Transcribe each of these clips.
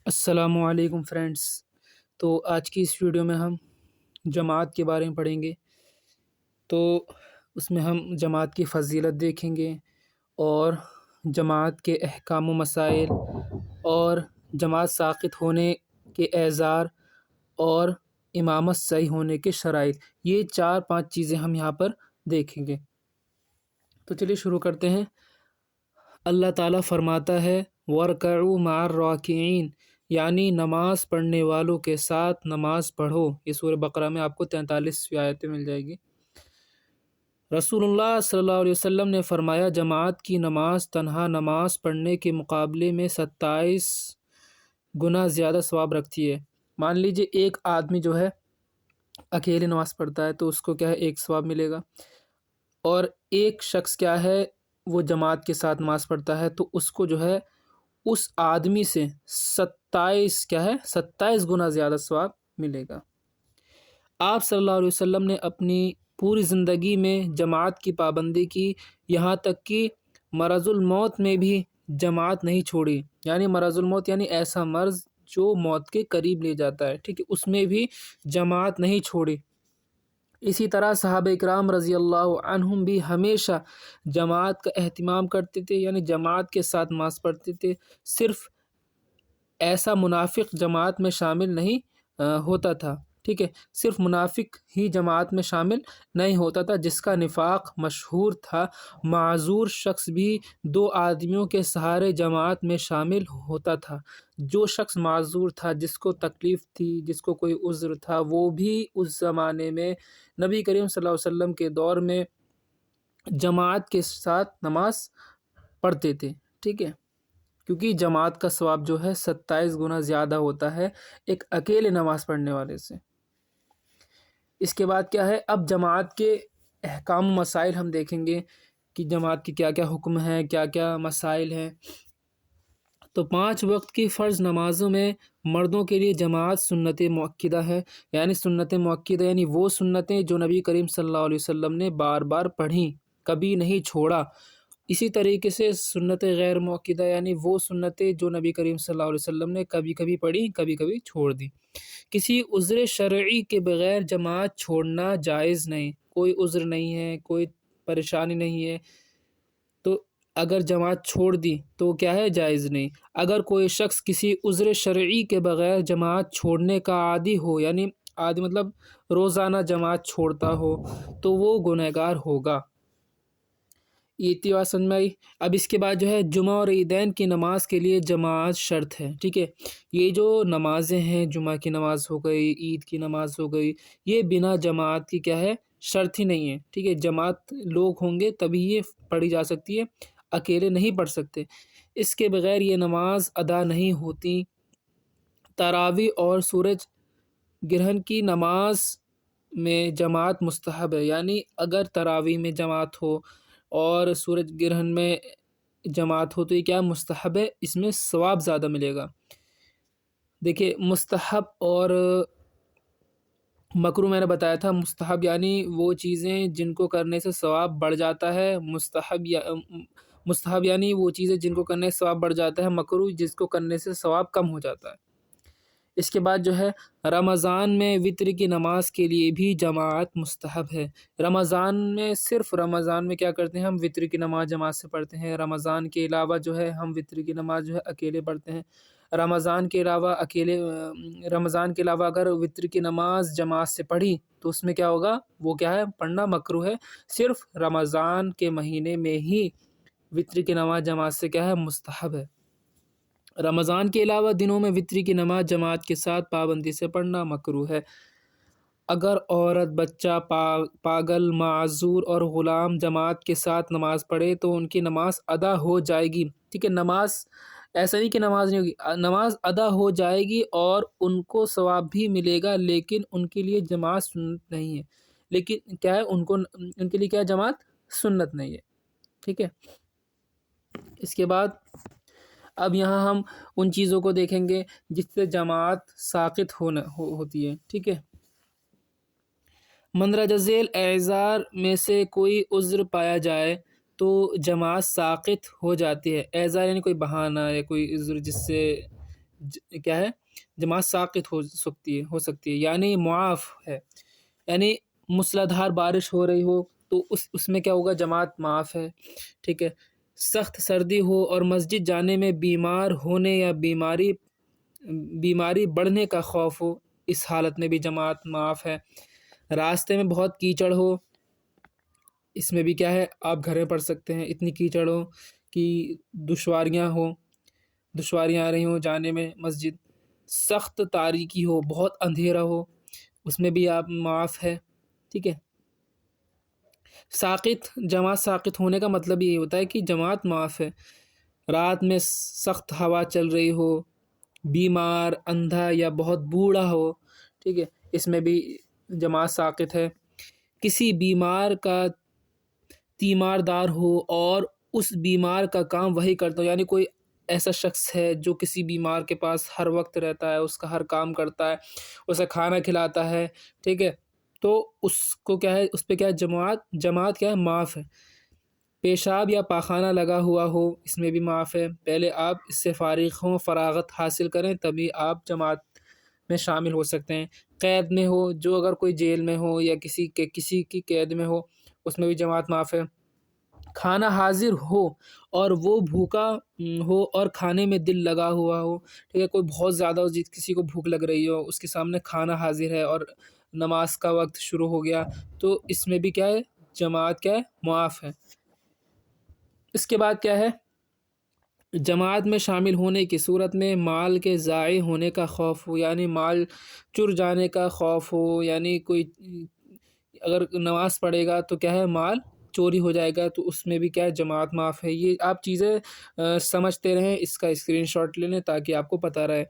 السلام علیکم فرینڈس۔ تو آج کی اس ویڈیو میں ہم جماعت کے بارے میں پڑھیں گے۔ تو اس میں ہم جماعت کی فضیلت دیکھیں گے اور جماعت کے احکام و مسائل اور جماعت ساقط ہونے کے اعذار اور امامت صحیح ہونے کے شرائط، یہ 4-5 چیزیں ہم یہاں پر دیکھیں گے۔ تو چلیے شروع کرتے ہیں۔ اللہ تعالیٰ فرماتا ہے وَارْكَعُوا مَعَ الرَّاكِعِينَ، یعنی نماز پڑھنے والوں کے ساتھ نماز پڑھو۔ یہ سورہ بقرہ میں آپ کو 43ویں آیت مل جائے گی۔ رسول اللہ صلی اللہ علیہ وسلم نے فرمایا جماعت کی نماز تنہا نماز پڑھنے کے مقابلے میں 27 گنا زیادہ ثواب رکھتی ہے۔ مان لیجئے ایک آدمی جو ہے اکیلے نماز پڑھتا ہے تو اس کو کیا ہے، ایک ثواب ملے گا، اور ایک شخص کیا ہے وہ جماعت کے ساتھ نماز پڑھتا ہے تو اس کو جو ہے اس آدمی سے 27 گنا زیادہ ثواب ملے گا۔ آپ صلی اللہ علیہ وسلم نے اپنی پوری زندگی میں جماعت کی پابندی کی، یہاں تک کہ مرض الموت میں بھی جماعت نہیں چھوڑی۔ یعنی مرض الموت یعنی ایسا مرض جو موت کے قریب لے جاتا ہے، ٹھیک ہے، اس میں بھی جماعت نہیں چھوڑی۔ اسی طرح صحابہ اکرام رضی اللہ عنہم بھی ہمیشہ جماعت کا اہتمام کرتے تھے، یعنی جماعت کے ساتھ نماز پڑھتے تھے۔ صرف ایسا منافق جماعت میں شامل نہیں ہوتا تھا، ٹھیک ہے، صرف منافق ہی جماعت میں شامل نہیں ہوتا تھا جس کا نفاق مشہور تھا۔ معذور شخص بھی 2 آدمیوں کے سہارے جماعت میں شامل ہوتا تھا۔ جو شخص معذور تھا، جس کو تکلیف تھی، جس کو کوئی عذر تھا، وہ بھی اس زمانے میں نبی کریم صلی اللہ علیہ وسلم کے دور میں جماعت کے ساتھ نماز پڑھتے تھے، ٹھیک ہے، کیونکہ جماعت کا ثواب جو ہے 27 گنا زیادہ ہوتا ہے ایک اکیلے نماز پڑھنے والے سے۔ اس کے بعد کیا ہے، اب جماعت کے احکام و مسائل ہم دیکھیں گے کہ جماعت کے کیا کیا حکم ہیں، کیا کیا مسائل ہیں۔ تو 5 وقت کی فرض نمازوں میں مردوں کے لیے جماعت سنت مؤکدہ ہے۔ یعنی سنت مؤکدہ یعنی وہ سنتیں جو نبی کریم صلی اللہ علیہ وسلم نے بار بار پڑھیں، کبھی نہیں چھوڑا۔ اسی طریقے سے سنت غیر مؤکدہ یعنی وہ سنتیں جو نبی کریم صلی اللہ علیہ وسلم نے کبھی کبھی پڑھی، کبھی کبھی چھوڑ دی۔ کسی عذر شرعی کے بغیر جماعت چھوڑنا جائز نہیں۔ کوئی عذر نہیں ہے، کوئی پریشانی نہیں ہے تو اگر جماعت چھوڑ دی تو کیا ہے، جائز نہیں۔ اگر کوئی شخص کسی عذر شرعی کے بغیر جماعت چھوڑنے کا عادی ہو، یعنی عادی مطلب روزانہ جماعت چھوڑتا ہو، تو وہ گنہگار ہوگا۔ یہ اتنی بات سمجھ میں آئی۔ اب اس کے بعد جو ہے جمعہ اور عیدین کی نماز کے لیے جماعت شرط ہے، ٹھیک ہے۔ یہ جو نمازیں ہیں، جمعہ کی نماز ہو گئی، عید کی نماز ہو گئی، یہ بنا جماعت کی کیا ہے، شرط ہی نہیں ہے، ٹھیک ہے۔ جماعت لوگ ہوں گے تبھی یہ پڑھی جا سکتی ہے، اکیلے نہیں پڑھ سکتے، اس کے بغیر یہ نماز ادا نہیں ہوتی۔ تراویح اور سورج گرہن کی نماز میں جماعت مستحب ہے، یعنی اگر تراویح میں جماعت ہو اور سورج گرہن میں جماعت ہو تو یہ کیا مستحب ہے، اس میں ثواب زیادہ ملے گا۔ دیکھیے مستحب اور مکروہ میں نے بتایا تھا۔ مستحب یعنی وہ چیزیں جن کو کرنے سے ثواب بڑھ جاتا ہے، مستحب یعنی وہ چیزیں جن کو کرنے سے ثواب بڑھ جاتا ہے، مکروہ جس کو کرنے سے ثواب کم ہو جاتا ہے۔ اس کے بعد جو ہے رمضان میں وتر کی نماز کے لیے بھی جماعت مستحب ہے۔ رمضان میں صرف رمضان میں کیا کرتے ہیں، ہم وتر کی نماز جماعت سے پڑھتے ہیں۔ رمضان کے علاوہ جو ہے ہم وتر کی نماز جو ہے اکیلے پڑھتے ہیں۔ رمضان کے علاوہ اگر وتر کی نماز جماعت سے پڑھی تو اس میں کیا ہوگا، وہ کیا ہے، پڑھنا مکروہ ہے۔ صرف رمضان کے مہینے میں ہی وتر کی نماز جماعت سے کیا ہے، مستحب ہے۔ رمضان کے علاوہ دنوں میں وتر کی نماز جماعت کے ساتھ پابندی سے پڑھنا مکروہ ہے۔ اگر عورت، بچہ، پاگل، معذور اور غلام جماعت کے ساتھ نماز پڑھے تو ان کی نماز ادا ہو جائے گی، ٹھیک ہے۔ نماز ایسا نہیں کہ نماز نہیں ہوگی، نماز ادا ہو جائے گی اور ان کو ثواب بھی ملے گا، لیکن ان کے لیے جماعت سنت نہیں ہے۔ لیکن کیا ہے، ان کے لیے کیا جماعت سنت نہیں ہے، ٹھیک ہے۔ اس کے بعد اب یہاں ہم ان چیزوں کو دیکھیں گے جس سے جماعت ساقط ہوتی ہے، ٹھیک ہے۔ مندرجہ ذیل اعذار میں سے کوئی عذر پایا جائے تو جماعت ساقط ہو جاتی ہے۔ اعذار یعنی کوئی بہانہ یا کوئی عذر جس سے کیا ہے جماعت ساقط ہو سکتی ہے یعنی معاف ہے، یعنی مسلادھار بارش ہو رہی ہو تو اس میں کیا ہوگا، جماعت معاف ہے، ٹھیک ہے۔ سخت سردی ہو اور مسجد جانے میں بیمار ہونے یا بیماری بڑھنے کا خوف ہو، اس حالت میں بھی جماعت معاف ہے۔ راستے میں بہت کیچڑ ہو، اس میں بھی کیا ہے آپ گھر میں پڑھ سکتے ہیں، اتنی کیچڑ ہو کہ دشواریاں آ رہی ہوں جانے میں مسجد۔ سخت تاریکی ہو، بہت اندھیرا ہو، اس میں بھی آپ معاف ہے، ٹھیک ہے۔ جماعت ساقط ہونے کا مطلب یہ ہوتا ہے کہ جماعت معاف ہے۔ رات میں سخت ہوا چل رہی ہو، بیمار، اندھا یا بہت بوڑھا ہو، ٹھیک ہے، اس میں بھی جماعت ساقط ہے۔ کسی بیمار کا تیماردار ہو اور اس بیمار کا کام وہی کرتا ہو، یعنی کوئی ایسا شخص ہے جو کسی بیمار کے پاس ہر وقت رہتا ہے، اس کا ہر کام کرتا ہے، اسے کھانا کھلاتا ہے، ٹھیک ہے، تو اس کو کیا ہے، اس پہ کیا ہے جماعت کیا ہے معاف ہے۔ پیشاب یا پاخانہ لگا ہوا ہو، اس میں بھی معاف ہے۔ پہلے آپ اس سے فارغ ہوں، فراغت حاصل کریں، تبھی آپ جماعت میں شامل ہو سکتے ہیں۔ قید میں ہو، جو اگر کوئی جیل میں ہو یا کسی کی قید میں ہو، اس میں بھی جماعت معاف ہے۔ کھانا حاضر ہو اور وہ بھوکا ہو اور کھانے میں دل لگا ہوا ہو، ٹھیک ہے، کوئی بہت زیادہ کسی کو بھوک لگ رہی ہو، اس کے سامنے کھانا حاضر ہے اور نماز کا وقت شروع ہو گیا، تو اس میں بھی کیا ہے جماعت کیا ہے معاف ہے۔ اس کے بعد کیا ہے، جماعت میں شامل ہونے کی صورت میں مال کے ضائع ہونے کا خوف ہو، یعنی مال چر جانے کا خوف ہو، یعنی کوئی اگر نماز پڑھے گا تو کیا ہے مال چوری ہو جائے گا، تو اس میں بھی کیا ہے جماعت معاف ہے۔ یہ آپ چیزیں سمجھتے رہیں، اس کا اسکرین شاٹ لے لیں تاکہ آپ کو پتہ رہے۔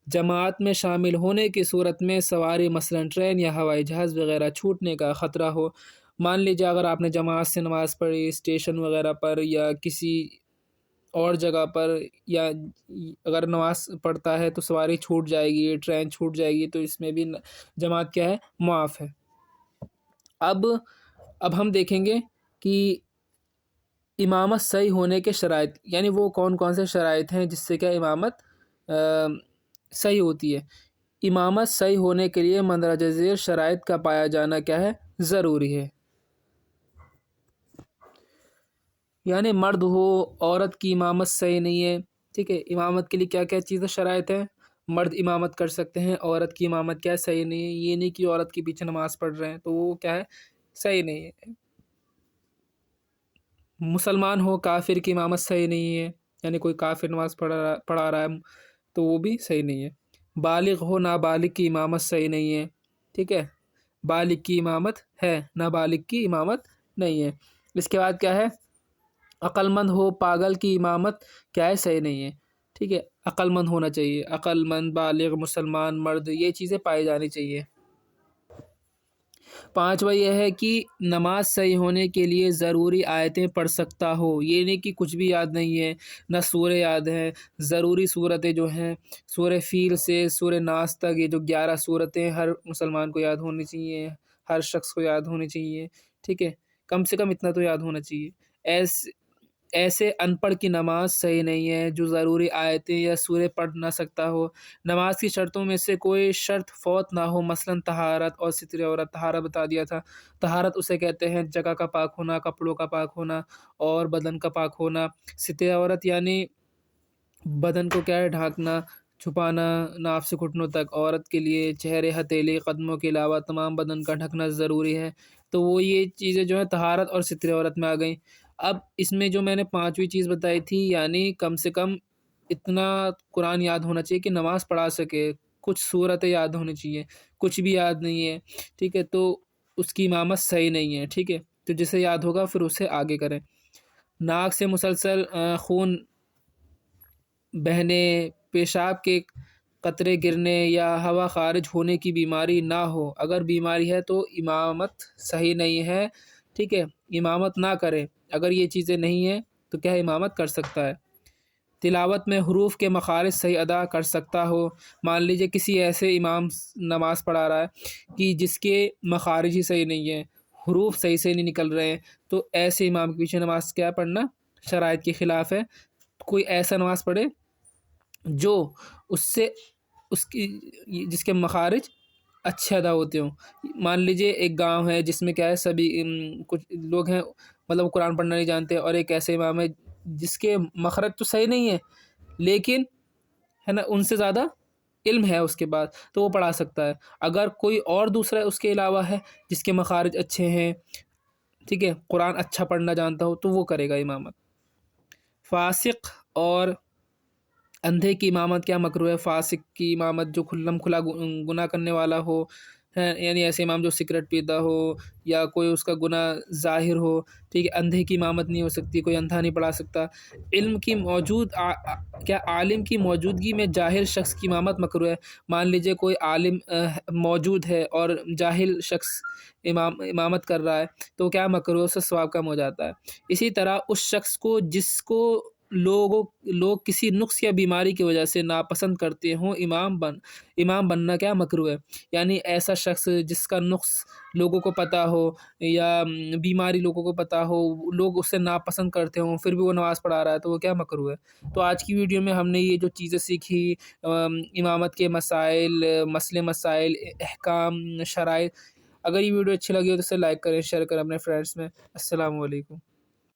جماعت میں شامل ہونے کی صورت میں سواری مثلا ٹرین یا ہوائی جہاز وغیرہ چھوٹنے کا خطرہ ہو۔ مان لیجیے اگر آپ نے جماعت سے نماز پڑھی اسٹیشن وغیرہ پر یا کسی اور جگہ پر، یا اگر نماز پڑھتا ہے تو سواری چھوٹ جائے گی، ٹرین چھوٹ جائے گی، تو اس میں بھی جماعت کیا ہے معاف ہے۔ اب ہم دیکھیں گے کہ امامت صحیح ہونے کے شرائط، یعنی وہ کون کون سے شرائط ہیں جس سے کیا امامت صحیح ہوتی ہے۔ امامت صحیح ہونے کے لیے مندرجہ ذیل شرائط کا پایا جانا کیا ہے ضروری ہے، یعنی مرد ہو، عورت کی امامت صحیح نہیں ہے، ٹھیک ہے۔ امامت کے لیے کیا کیا چیزیں شرائط ہیں، مرد امامت کر سکتے ہیں، عورت کی امامت کیا صحیح نہیں ہے، یہ نہیں کہ عورت کے پیچھے نماز پڑھ رہے ہیں تو وہ کیا ہے صحیح نہیں ہے۔ مسلمان ہو، کافر کی امامت صحیح نہیں ہے، یعنی کوئی کافر نماز پڑھا رہا ہے تو وہ بھی صحیح نہیں ہے۔ بالغ ہو، نابالغ کی امامت صحیح نہیں ہے، ٹھیک ہے، بالغ کی امامت ہے، نابالغ کی امامت نہیں ہے۔ اس کے بعد کیا ہے، عقل مند ہو، پاگل کی امامت کیا ہے صحیح نہیں ہے، ٹھیک ہے، عقل مند ہونا چاہیے، عقل مند، بالغ، مسلمان، مرد، یہ چیزیں پائی جانی چاہیے۔ پانچواں یہ ہے کہ نماز صحیح ہونے کے لیے ضروری آیتیں پڑھ سکتا ہو، یہ نہیں کہ کچھ بھی یاد نہیں ہے، نہ سورہ یاد ہے۔ ضروری صورتیں جو ہیں سورہ فیل سے سورہ ناس تک، یہ جو 11 صورتیں ہر مسلمان کو یاد ہونی چاہیے، ہر شخص کو یاد ہونی چاہیے، ٹھیک ہے، کم سے کم اتنا تو یاد ہونا چاہیے۔ ایسے ان پڑھ کی نماز صحیح نہیں ہے جو ضروری آیتیں یا سورہ پڑھ نہ سکتا ہو۔ نماز کی شرطوں میں سے کوئی شرط فوت نہ ہو، مثلا طہارت اور ستر عورت۔ طہارت بتا دیا تھا، طہارت اسے کہتے ہیں جگہ کا پاک ہونا، کپڑوں کا پاک ہونا اور بدن کا پاک ہونا۔ ستر عورت یعنی بدن کو کیا ہے ڈھانکنا، چھپانا ناف سے گھٹنوں تک۔ عورت کے لیے چہرے، ہتھیلی، قدموں کے علاوہ تمام بدن کا ڈھکنا ضروری ہے، تو وہ یہ چیزیں جو ہیں طہارت اور ستر عورت میں آ گئیں۔ اب اس میں جو میں نے پانچویں چیز بتائی تھی، یعنی کم سے کم اتنا قرآن یاد ہونا چاہیے کہ نماز پڑھا سکے، کچھ صورتیں یاد ہونی چاہیے، کچھ بھی یاد نہیں ہے، ٹھیک ہے، تو اس کی امامت صحیح نہیں ہے، ٹھیک ہے، تو جسے یاد ہوگا پھر اسے آگے کریں۔ ناک سے مسلسل خون بہنے، پیشاب کے قطرے گرنے یا ہوا خارج ہونے کی بیماری نہ ہو، اگر بیماری ہے تو امامت صحیح نہیں ہے، ٹھیک ہے، امامت نہ کرے۔ اگر یہ چیزیں نہیں ہیں تو کیا امامت کر سکتا ہے۔ تلاوت میں حروف کے مخارج صحیح ادا کر سکتا ہو، مان لیجئے کسی ایسے امام نماز پڑھا رہا ہے کہ جس کے مخارج ہی صحیح نہیں ہیں، حروف صحیح سے نہیں نکل رہے ہیں، تو ایسے امام کے پیچھے نماز کیا پڑھنا شرائط کے خلاف ہے۔ کوئی ایسا نماز پڑھے جو اس سے اس کی جس کے مخارج اچھے ادا ہوتے ہوں. مان لیجیے ایک گاؤں ہے جس میں کیا ہے سبھی کچھ لوگ ہیں مطلب قرآن پڑھنا نہیں جانتے، اور ایک ایسے امام ہے جس کے مخرج تو صحیح نہیں ہے لیکن ہے نا ان سے زیادہ علم ہے اس کے بعد، تو وہ پڑھا سکتا ہے. اگر کوئی اور دوسرا اس کے علاوہ ہے جس کے مخارج اچھے ہیں، ٹھیک ہے، قرآن اچھا پڑھنا جانتا ہو، تو وہ کرے گا امامت. فاسق اور اندھے کی امامت کیا مکروہ ہے؟ فاسق کی امامت جو کھلم کھلا گناہ کرنے والا ہو، یعنی ایسے امام جو سگریٹ پیتا ہو یا کوئی اس کا گناہ ظاہر ہو، ٹھیک ہے. اندھے کی امامت نہیں ہو سکتی، کوئی اندھا نہیں پڑھا سکتا. علم کی کیا عالم کی موجودگی میں جاہل شخص کی امامت مکروہ ہے؟ مان لیجئے کوئی عالم موجود ہے اور جاہل شخص امامت کر رہا ہے تو کیا مکروہ، اس سے ثواب کم ہو جاتا ہے. اسی طرح اس شخص کو جس کو لوگ کسی نقص یا بیماری کی وجہ سے ناپسند کرتے ہوں امام بننا کیا مکروہ ہے. یعنی ایسا شخص جس کا نقص لوگوں کو پتہ ہو یا بیماری لوگوں کو پتہ ہو، لوگ اس سے ناپسند کرتے ہوں، پھر بھی وہ نماز پڑھا رہا ہے تو وہ کیا مکروہ ہے. تو آج کی ویڈیو میں ہم نے یہ جو چیزیں سیکھی، امامت کے مسائل، مسائل، احکام، شرائط. اگر یہ ویڈیو اچھی لگی ہو تو اسے لائک کریں، شیئر کریں اپنے فرینڈس میں. السلام علیکم.